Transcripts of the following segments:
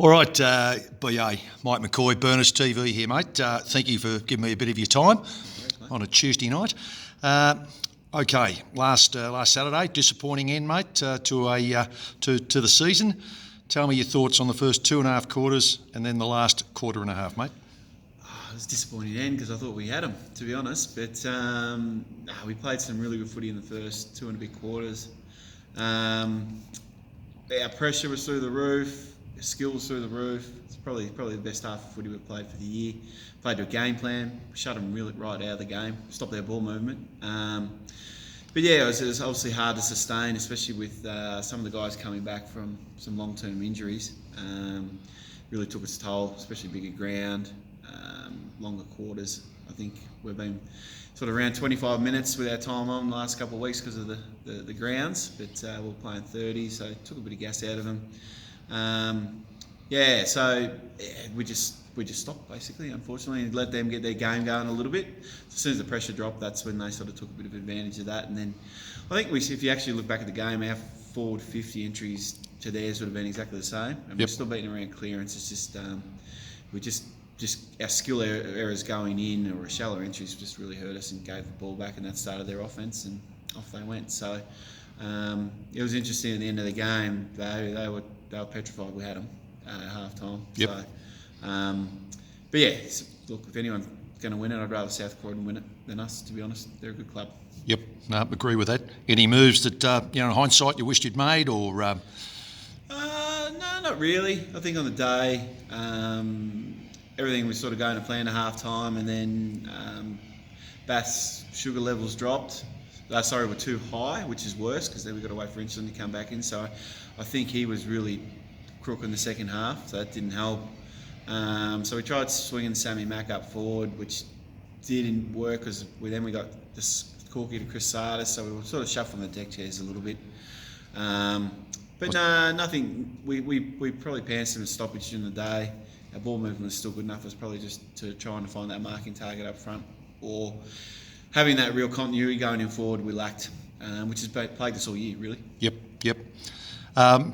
All right, BA, Mike McCoy, Burners TV here, mate. Thank you for giving me a bit of your time on a Tuesday night. Okay, last Saturday, disappointing end, mate, to the season. Tell me your thoughts on the first 2.5 quarters and then the last quarter and a half, mate. It was a disappointing end because I thought we had them, to be honest. But we played some really good footy in the first 2.5 quarters. Our pressure was through the roof. Skill was through the roof. It's probably the best half of footy we've played for the year. Played to a game plan, shut them really right out of the game, stopped their ball movement. But yeah, it was obviously hard to sustain, especially with some of the guys coming back from some long-term injuries. Really took its toll, especially bigger ground, longer quarters. I think we've been sort of around 25 minutes with our time on the last couple of weeks because of the grounds, but we were playing 30, so it took a bit of gas out of them. We just stopped basically, unfortunately, and let them get their game going a little bit. As soon as the pressure dropped, that's when they sort of took a bit of advantage of that. And then I think if you actually look back at the game, our forward 50 entries to theirs would have been exactly the same, and we're still beating around clearance. It's just our skill errors going in or shallow entries just really hurt us and gave the ball back, and that started their offense, and off they went. So it was interesting at the end of the game. They were petrified we had them at half time. Yep. So, but yeah, look, if anyone's going to win it, I'd rather South Croydon win it than us, to be honest. They're a good club. Yep, no, agree with that. Any moves that, in hindsight, you wished you'd made, or? No, not really. I think on the day, everything was sort of going to plan at half time, and then Bath's sugar levels dropped. Were too high, which is worse because then we got to wait for Inchland to come back in. So I think he was really crook in the second half, so that didn't help. So we tried swinging Sammy Mack up forward, which didn't work because we got this Corky to Chris Sardis, so we were sort of shuffling the deck chairs a little bit. But no, nothing. We probably pantsed him a stoppage during the day. Our ball movement was still good enough. It was probably just to trying to find that marking target up front, or having that real continuity going in forward we lacked, which has plagued us all year, really. Yep.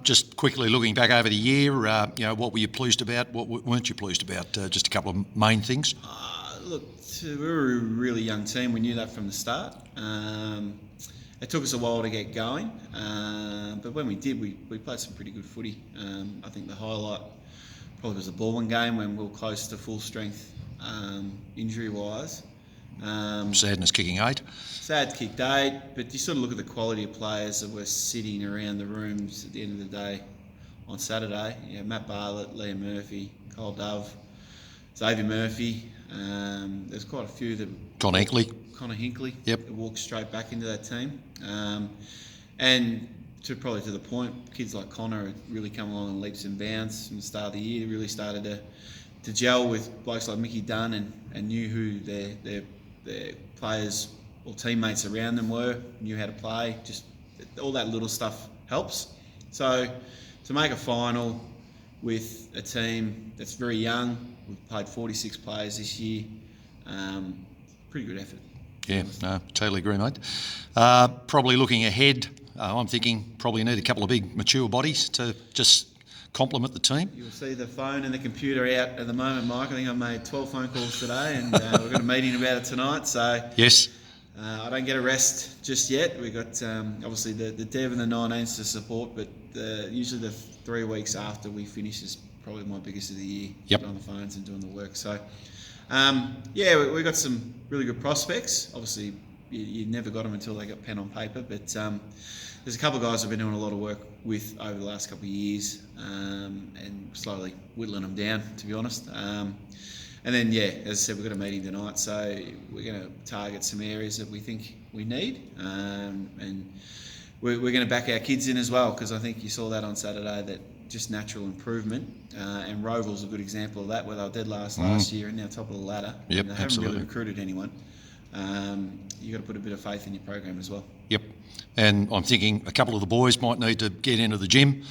Just quickly looking back over the year, what were you pleased about? What weren't you pleased about? Just a couple of main things. Look, we were a really young team. We knew that from the start. It took us a while to get going, but when we did, we played some pretty good footy. I think the highlight probably was the Baldwin game when we were close to full strength injury-wise. Sadness kicking 8. Sad kicked 8, but you sort of look at the quality of players that were sitting around the rooms at the end of the day on Saturday. Matt Bartlett, Liam Murphy, Cole Dove, Xavier Murphy. There's quite a few that. Connor Hinkley. Yep. That walked straight back into that team. And to the point, kids like Connor had really come along in leaps and bounds from the start of the year. They really started to gel with blokes like Mickey Dunn and knew who their players or teammates around them were, knew how to play. Just all that little stuff helps. So to make a final with a team that's very young, we've played 46 players this year, pretty good effort. Yeah, no, totally agree, mate. Probably looking ahead, I'm thinking probably need a couple of big mature bodies to just complement the team. You'll see the phone and the computer out at the moment, Mike. I think I made 12 phone calls today, and we've got a meeting about it tonight. So yes, I don't get a rest just yet. We've got obviously the Dev and the 19s to support, but usually the 3 weeks after we finish is probably my biggest of the year. Yep. On the phones and doing the work. So we've got some really good prospects. Obviously, you never got them until they got pen on paper, but there's a couple of guys I've been doing a lot of work with over the last couple of years, and slowly whittling them down, to be honest. And then, as I said, we've got a meeting tonight, so we're going to target some areas that we think we need, and we're going to back our kids in as well, because I think you saw that on Saturday, that just natural improvement, and Roval's a good example of that, where they were dead last year and now top of the ladder. Yep, and they haven't absolutely. really recruited anyone. You've got to put a bit of faith in your program as well. Yep. And I'm thinking a couple of the boys might need to get into the gym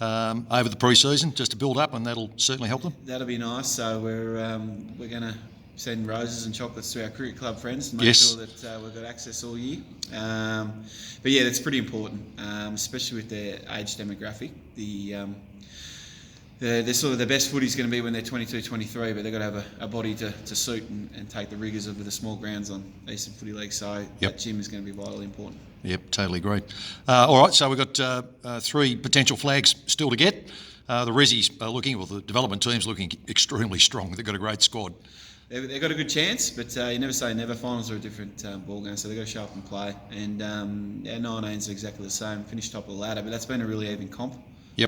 over the pre-season just to build up, and that'll certainly help them. That'll be nice. So we're going to send roses and chocolates to our cricket club friends to make sure that we've got access all year. But that's pretty important, especially with their age demographic. they're sort of the best footy's going to be when they're 22, 23, but they've got to have a body to suit and take the rigours of the small grounds on Eastern Footy League. So that gym is going to be vitally important. Yep, totally agree. All right, so we've got 3 potential flags still to get. The Rezzies are the development team's looking extremely strong. They've got a great squad. They've got a good chance, but you never say never. Finals are a different ball game, so they've got to show up and play. And 19's exactly the same, finished top of the ladder, but that's been a really even comp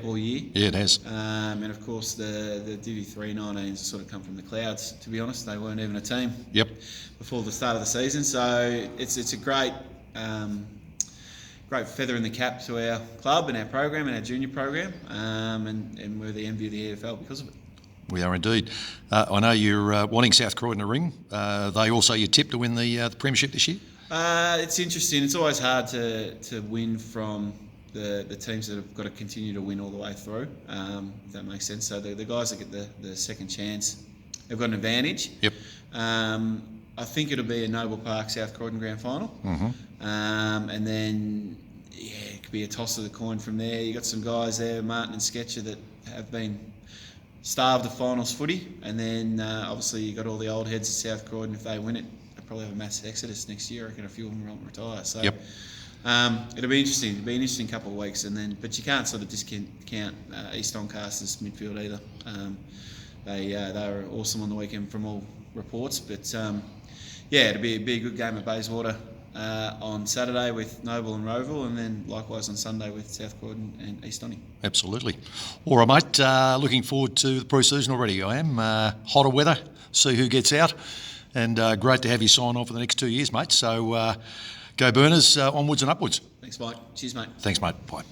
all year. Yeah, it has. And of course, the Divi 3 19s have sort of come from the clouds, to be honest. They weren't even a team before the start of the season, so it's a great feather in the cap to our club and our program and our junior program, and we're the envy of the EFL because of it. We are indeed. I know you're wanting South Croydon to ring. They also your tip to win the premiership this year? It's interesting. It's always hard to win from the teams that have got to continue to win all the way through, if that makes sense. So the guys that get the second chance have got an advantage. Yep. I think it'll be a Noble Park South Croydon grand final. And then, it could be a toss of the coin from there. You've got some guys there, Martin and Sketcher, that have been starved of finals footy. And then, obviously, you've got all the old heads at South Croydon. If they win it, they'll probably have a massive exodus next year. I reckon a few of them will retire. So it'll be interesting. It'll be an interesting couple of weeks. But you can't sort of discount East Doncaster's midfield either. They were awesome on the weekend from all reports. But, it'll be a good game at Bayswater on Saturday with Noble and Roval, and then likewise on Sunday with South Croydon and East Donny. Absolutely. All right, mate. Looking forward to the pre-season already. I am. Hotter weather, see who gets out, and great to have you sign on for the next 2 years, mate. So go Burners, onwards and upwards. Thanks, Mike. Cheers, mate. Thanks, mate. Bye.